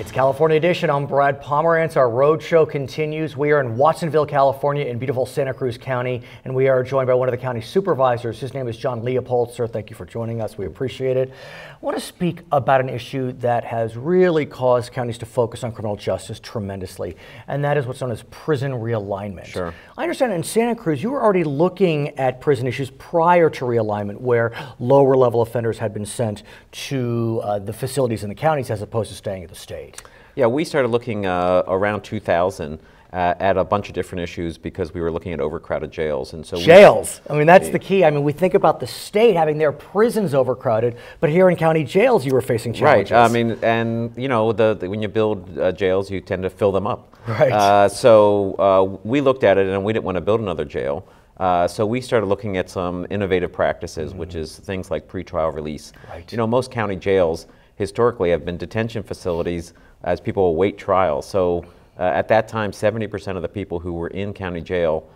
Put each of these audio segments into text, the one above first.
It's California Edition. I'm Brad Pomerance. Our road show continues. We are in Watsonville, California in beautiful Santa Cruz County, and we are joined by one of the county supervisors. His name is John Leopold. Sir, thank you for joining us. We appreciate it. I want to speak about an issue that has really caused counties to focus on criminal justice tremendously, and that is what's known as prison realignment. Sure. I understand in Santa Cruz, you were already looking at prison issues prior to realignment, where lower level offenders had been sent to the facilities in the counties as opposed to staying at the state. Yeah, we started looking around 2000 at a bunch of different issues because we were looking at overcrowded jails. And so jails, I mean, that's the key. I mean, we think about the state having their prisons overcrowded, but here in county jails, you were facing challenges. Right, I mean, and you know, when you build jails, you tend to fill them up. Right. So we looked at it and we didn't want to build another jail. So we started looking at some innovative practices, which is things like pretrial release. Right. You know, most county jails historically have been detention facilities as people await trial. So at that time, 70% of the people who were in county jail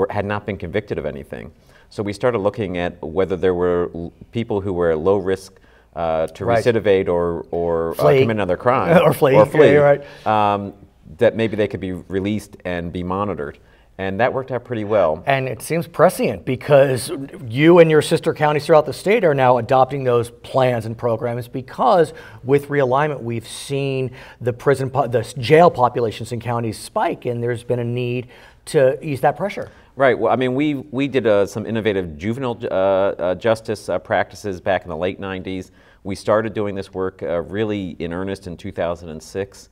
had not been convicted of anything. So we started looking at whether there were people who were at low risk to recidivate or commit another crime. or flee. Yeah, right. That maybe they could be released and be monitored. And that worked out pretty well. And it seems prescient because you and your sister counties throughout the state are now adopting those plans and programs because with realignment, we've seen the jail populations in counties spike, and there's been a need to ease that pressure. Right. Well, I mean, we did some innovative juvenile justice practices back in the late 90s. We started doing this work really in earnest in 2006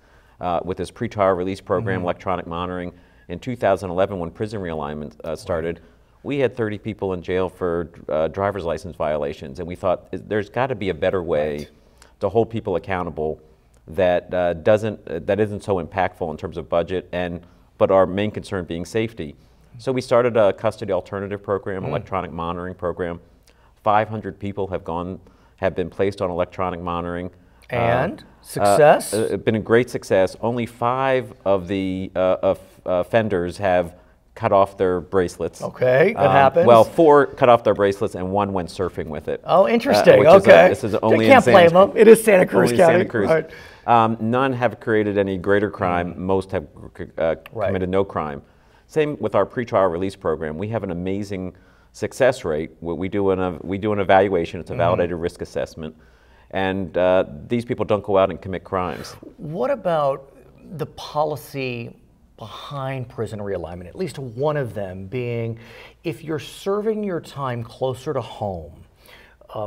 with this pretrial release program, electronic monitoring. In 2011, when prison realignment started, we had 30 people in jail for driver's license violations, and we thought there's got to be a better way to hold people accountable that isn't so impactful in terms of budget, but our main concern being safety. So we started a custody alternative program, electronic monitoring program. 500 people have been placed on electronic monitoring. And success? Been a great success. Only 5 of the offenders have cut off their bracelets. Okay, that happens. Well, 4 cut off their bracelets and 1 went surfing with it. Oh, interesting. Okay. This is only you can't blame them. It is Santa Cruz County. Santa Cruz. Right. None have created any greater crime. Most have committed no crime. Same with our pretrial release program. We have an amazing success rate. We do an evaluation. It's a validated risk assessment. And these people don't go out and commit crimes. What about the policy behind prison realignment, at least one of them being if you're serving your time closer to home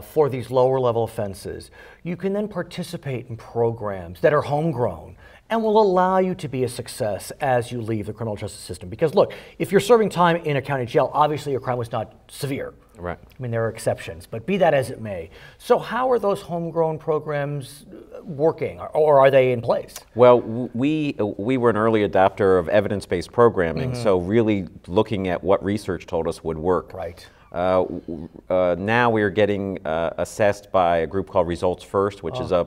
for these lower level offenses, you can then participate in programs that are homegrown and will allow you to be a success as you leave the criminal justice system. Because look, if you're serving time in a county jail, obviously your crime was not severe. Right. I mean, there are exceptions, but be that as it may. So how are those homegrown programs working, or are they in place? Well, we were an early adopter of evidence-based programming, so really looking at what research told us would work. Right. Now we are getting assessed by a group called Results First, which is a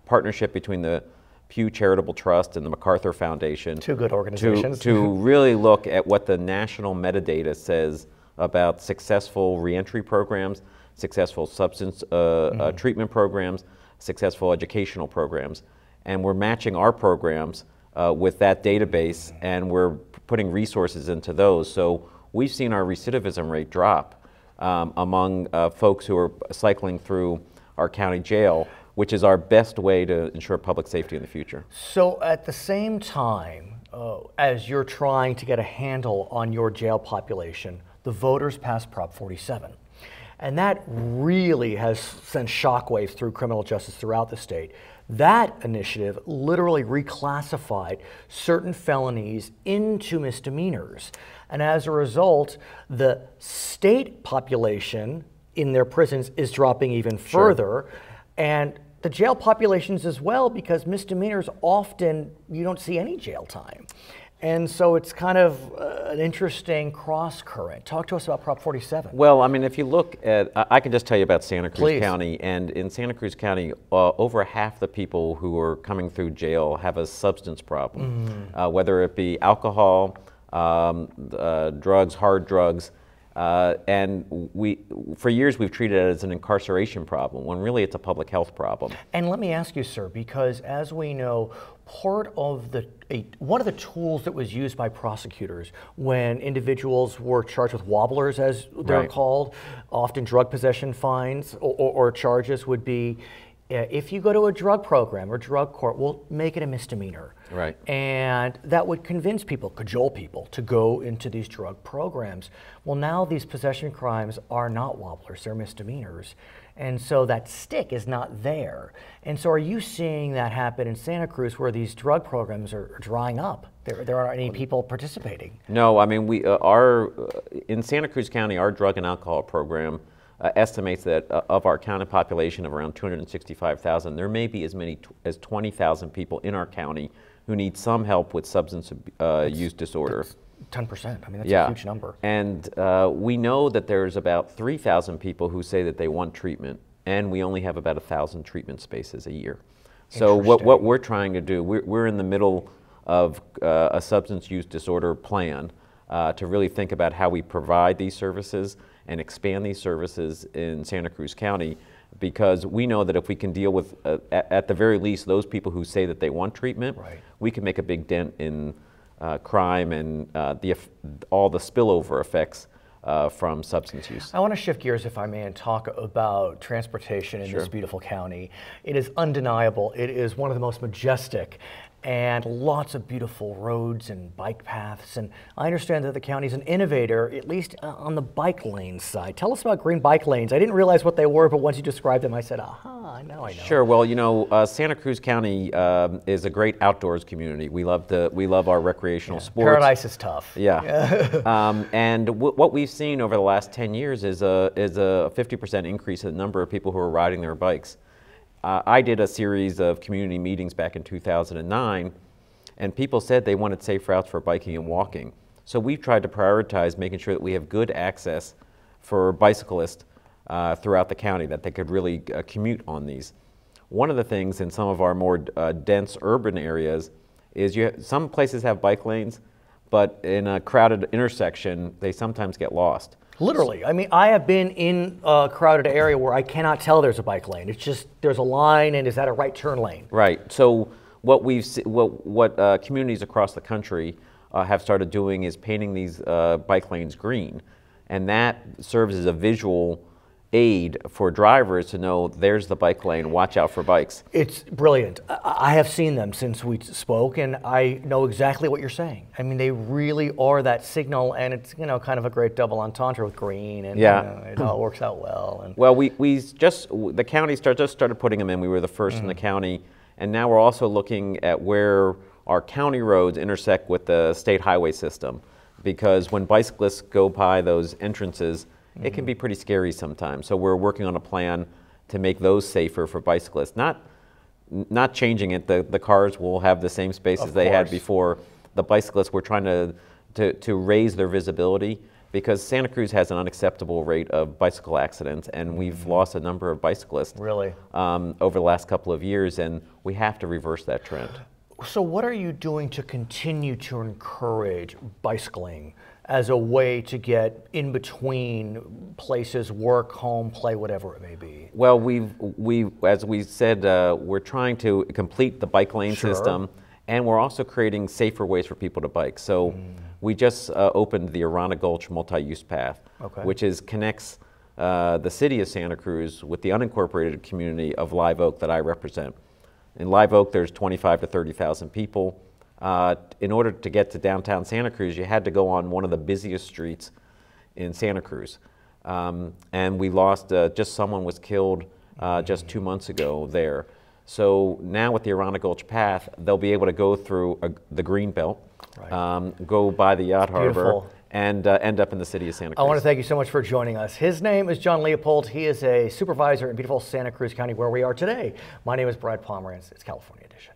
partnership between the Pew Charitable Trust and the MacArthur Foundation. 2 good organizations. To really look at what the national metadata says about successful reentry programs, successful substance treatment programs, successful educational programs. And we're matching our programs with that database, and we're putting resources into those. So we've seen our recidivism rate drop among folks who are cycling through our county jail, which is our best way to ensure public safety in the future. So at the same time, as you're trying to get a handle on your jail population, the voters passed Prop 47. And that really has sent shockwaves through criminal justice throughout the state. That initiative literally reclassified certain felonies into misdemeanors. And as a result, the state population in their prisons is dropping even further. And the jail populations as well, because misdemeanors often, you don't see any jail time. And so it's kind of an interesting cross current. Talk to us about Prop 47. Well, I mean, if you look at, I can just tell you about Santa Cruz County, and in Santa Cruz County, over half the people who are coming through jail have a substance problem, whether it be alcohol, drugs, hard drugs. And for years, we've treated it as an incarceration problem, when really it's a public health problem. And let me ask you, sir, because as we know, part of one of the tools that was used by prosecutors when individuals were charged with wobblers, as they're called, often drug possession fines or charges, would be, if you go to a drug program or drug court, we'll make it a misdemeanor. Right. And that would convince people, cajole people, to go into these drug programs. Well, now these possession crimes are not wobblers, they're misdemeanors. And so that stick is not there. And so are you seeing that happen in Santa Cruz, where these drug programs are drying up? There aren't any people participating. No, I mean, in Santa Cruz County, our drug and alcohol program estimates that of our county population of around 265,000, there may be as many as 20,000 people in our county who need some help with substance use disorder. That's 10%. I mean, that's a huge number. And we know that there's about 3,000 people who say that they want treatment, and we only have about 1,000 treatment spaces a year. So what we're trying to do, we're in the middle of a substance use disorder plan to really think about how we provide these services and expand these services in Santa Cruz County, because we know that if we can deal with, at the very least, those people who say that they want treatment, we can make a big dent in crime and all the spillover effects from substance use. I want to shift gears, if I may, and talk about transportation in this beautiful county. It is undeniable. It is one of the most majestic, and lots of beautiful roads and bike paths. And I understand that the county is an innovator, at least on the bike lane side. Tell us about green bike lanes. I didn't realize what they were, but once you described them, I said, aha, now I know. Sure. Well, you know, Santa Cruz County is a great outdoors community. We love our recreational sports. Paradise is tough. Yeah. And what we've seen over the last 10 years is a 50% increase in the number of people who are riding their bikes. I did a series of community meetings back in 2009, and people said they wanted safe routes for biking and walking. So we've tried to prioritize making sure that we have good access for bicyclists throughout the county, that they could really commute on these. One of the things in some of our more dense urban areas is some places have bike lanes, but in a crowded intersection, they sometimes get lost. Literally. I mean, I have been in a crowded area where I cannot tell there's a bike lane. It's just, there's a line, and is that a right turn lane? Right. So what communities across the country have started doing is painting these bike lanes green, and that serves as a visual aid for drivers to know there's the bike lane, watch out for bikes. It's brilliant. I have seen them since we spoke, and I know exactly what you're saying. I mean, they really are that signal, and it's, you know, kind of a great double entendre with green, and you know, it all works out well. And well, the county just started putting them in. We were the first in the county, and now we're also looking at where our county roads intersect with the state highway system, because when bicyclists go by those entrances, it can be pretty scary sometimes. So we're working on a plan to make those safer for bicyclists. Not changing it. The cars will have the same spaces they had before. The bicyclists, we're trying to raise their visibility, because Santa Cruz has an unacceptable rate of bicycle accidents, and we've lost a number of bicyclists over the last couple of years, and we have to reverse that trend. So what are you doing to continue to encourage bicycling as a way to get in between places, work, home, play, whatever it may be? Well, as we said, we're trying to complete the bike lane system, and we're also creating safer ways for people to bike. So we just opened the Arana Gulch multi-use path, which connects the city of Santa Cruz with the unincorporated community of Live Oak that I represent. In Live Oak, there's 25 to 30,000 people. In order to get to downtown Santa Cruz, you had to go on one of the busiest streets in Santa Cruz. And we lost, someone was killed just 2 months ago there. So now with the Arana Gulch Path, they'll be able to go through the green belt, go by the yacht harbor, and end up in the city of Santa Cruz. I want to thank you so much for joining us. His name is John Leopold. He is a supervisor in beautiful Santa Cruz County, where we are today. My name is Brad Pomerance. It's California Edition.